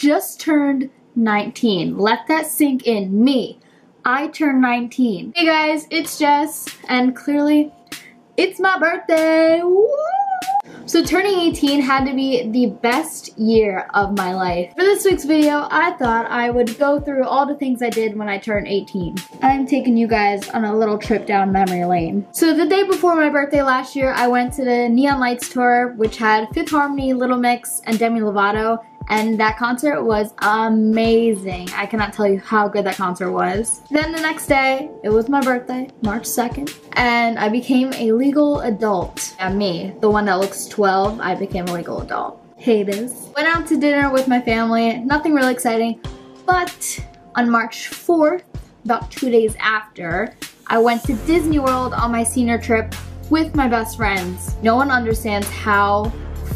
just turned 19. Let that sink in. Me. I turned 19. Hey guys, it's Jess, and clearly, it's my birthday. Woo! So turning 18 had to be the best year of my life. For this week's video, I thought I would go through all the things I did when I turned 18. I'm taking you guys on a little trip down memory lane. So the day before my birthday last year, I went to the Neon Lights tour, which had Fifth Harmony, Little Mix, and Demi Lovato. And that concert was amazing. I cannot tell you how good that concert was. Then the next day, it was my birthday, March 2nd, and I became a legal adult. And me, the one that looks 12, I became a legal adult. Haters. Went out to dinner with my family, nothing really exciting, but on March 4th, about 2 days after, I went to Disney World on my senior trip with my best friends. No one understands how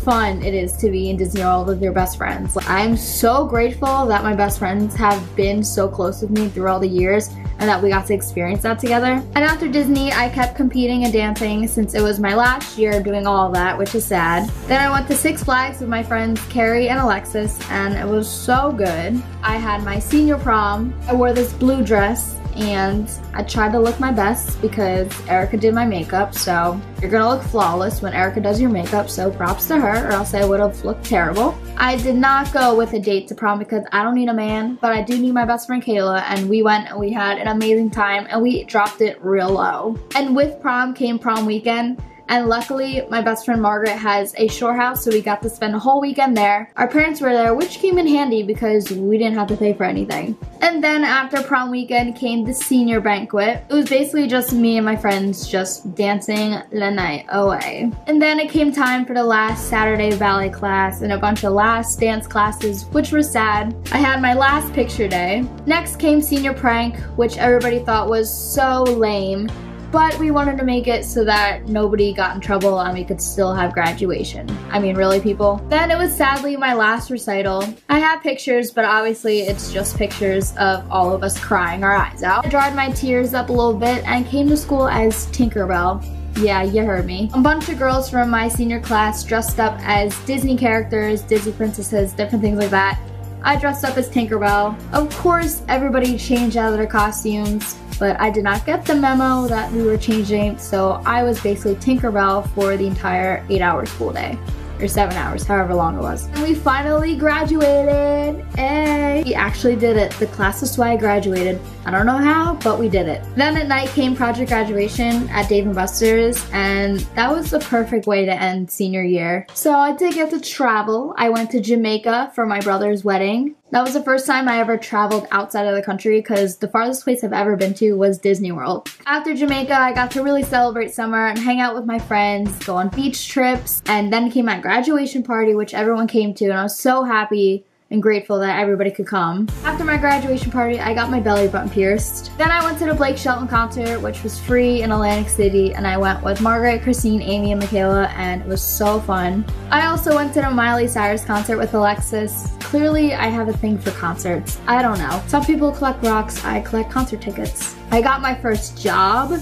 fun it is to be in Disney World with your best friends. I'm so grateful that my best friends have been so close with me through all the years and that we got to experience that together. And after Disney, I kept competing and dancing since it was my last year doing all of that, which is sad. Then I went to Six Flags with my friends Carrie and Alexis, and it was so good. I had my senior prom. I wore this blue dress and I tried to look my best because Erica did my makeup, so you're gonna look flawless when Erica does your makeup, so props to her, or else I would have looked terrible. I did not go with a date to prom because I don't need a man, but I do need my best friend Kayla, and we went and we had an amazing time and we dropped it real low. And with prom came prom weekend. And luckily, my best friend Margaret has a shore house, so we got to spend a whole weekend there. Our parents were there, which came in handy because we didn't have to pay for anything. And then after prom weekend came the senior banquet. It was basically just me and my friends just dancing the night away. And then it came time for the last Saturday ballet class and a bunch of last dance classes, which was sad. I had my last picture day. Next came senior prank, which everybody thought was so lame. But we wanted to make it so that nobody got in trouble and we could still have graduation. I mean, really, people? Then it was sadly my last recital. I have pictures, but obviously it's just pictures of all of us crying our eyes out. I dried my tears up a little bit and came to school as Tinkerbell. Yeah, you heard me. A bunch of girls from my senior class dressed up as Disney characters, Disney princesses, different things like that. I dressed up as Tinkerbell. Of course, everybody changed out of their costumes, but I did not get the memo that we were changing, so I was basically Tinkerbell for the entire 8-hour school day. Or 7 hours, however long it was. And we finally graduated. Hey! We actually did it. The class is why I graduated. I don't know how, but we did it. Then at night came project graduation at Dave & Buster's, and that was the perfect way to end senior year. So I did get to travel. I went to Jamaica for my brother's wedding. That was the first time I ever traveled outside of the country because the farthest place I've ever been to was Disney World. After Jamaica, I got to really celebrate summer and hang out with my friends, go on beach trips, and then came my graduation party, which everyone came to, and I was so happy and grateful that everybody could come. After my graduation party, I got my belly button pierced. Then I went to the Blake Shelton concert, which was free in Atlantic City, and I went with Margaret, Christine, Amy, and Michaela, and it was so fun. I also went to the Miley Cyrus concert with Alexis. Clearly, I have a thing for concerts. I don't know. Some people collect rocks, I collect concert tickets. I got my first job.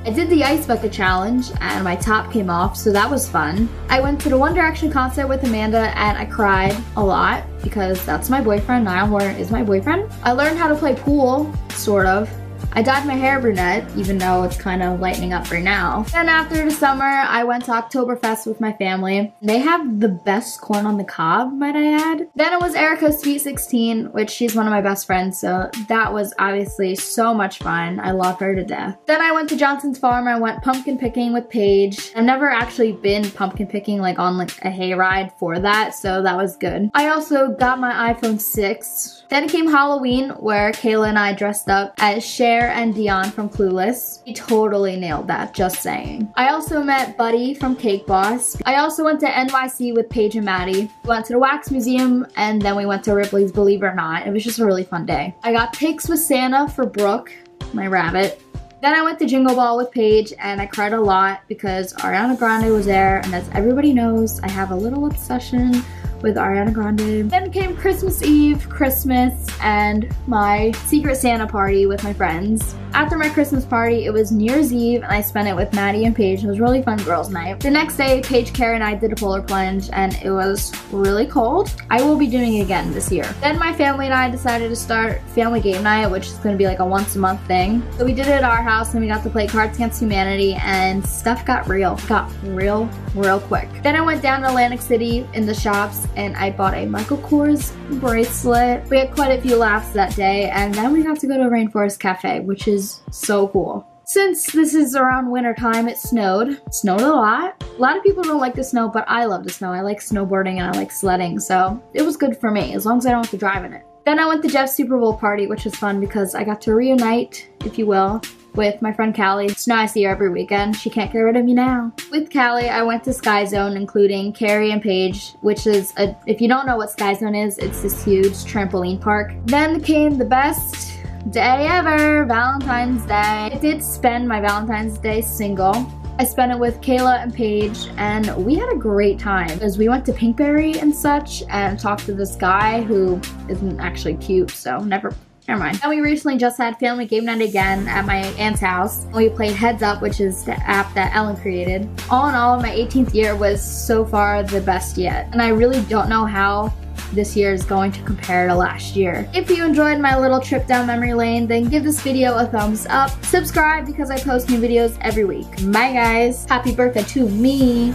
I did the ice bucket challenge and my top came off, so that was fun. I went to the One Direction concert with Amanda and I cried a lot because that's my boyfriend. Niall Horan is my boyfriend. I learned how to play pool, sort of. I dyed my hair brunette, even though it's kind of lightening up right now. Then after the summer, I went to Oktoberfest with my family. They have the best corn on the cob, might I add. Then it was Erica's Sweet 16, which she's one of my best friends, so that was obviously so much fun. I love her to death. Then I went to Johnson's Farm. I went pumpkin picking with Paige. I've never actually been pumpkin picking like on like a hayride for that, so that was good. I also got my iPhone 6. Then came Halloween, where Kayla and I dressed up as Cher and Dion from Clueless. We totally nailed that, just saying. I also met Buddy from Cake Boss. I also went to NYC with Paige and Maddie. We went to the Wax Museum, and then we went to Ripley's Believe It or Not. It was just a really fun day. I got pics with Santa for Brooke, my rabbit. Then I went to Jingle Ball with Paige, and I cried a lot because Ariana Grande was there, and as everybody knows, I have a little obsession with Ariana Grande. Then came Christmas Eve, Christmas. and my Secret Santa party with my friends. After my Christmas party, it was New Year's Eve, and I spent it with Maddie and Paige. It was a really fun girls' night. The next day, Paige, Carrie, and I did a polar plunge, and it was really cold. I will be doing it again this year. Then my family and I decided to start family game night, which is going to be like a once-a-month thing. So we did it at our house, and we got to play Cards Against Humanity, and stuff got real. Got real quick. Then I went down to Atlantic City in the shops, and I bought a Michael Kors bracelet. We had quite a few laughs that day, and then we got to go to Rainforest Cafe, which is so cool. Since this is around winter time, it snowed. It snowed a lot. A lot of people don't like the snow, but I love the snow. I like snowboarding and I like sledding, so it was good for me, as long as I don't have to drive in it. Then I went to Jeff's Super Bowl party, which was fun because I got to reunite, if you will, with my friend Callie. So now I see her every weekend. She can't get rid of me now. With Callie, I went to Sky Zone, including Carrie and Paige, which is, if you don't know what Sky Zone is, it's this huge trampoline park. Then came the best day ever, Valentine's Day. I did spend my Valentine's Day single. I spent it with Kayla and Paige, and we had a great time because we went to Pinkberry and such and talked to this guy who isn't actually cute, so never mind. And we recently just had family game night again at my aunt's house. We played Heads Up, which is the app that Ellen created. All in all, my 18th year was so far the best yet, and I really don't know how this year is going to compare to last year. If you enjoyed my little trip down memory lane, then give this video a thumbs up. Subscribe because I post new videos every week. Bye guys. Happy birthday to me.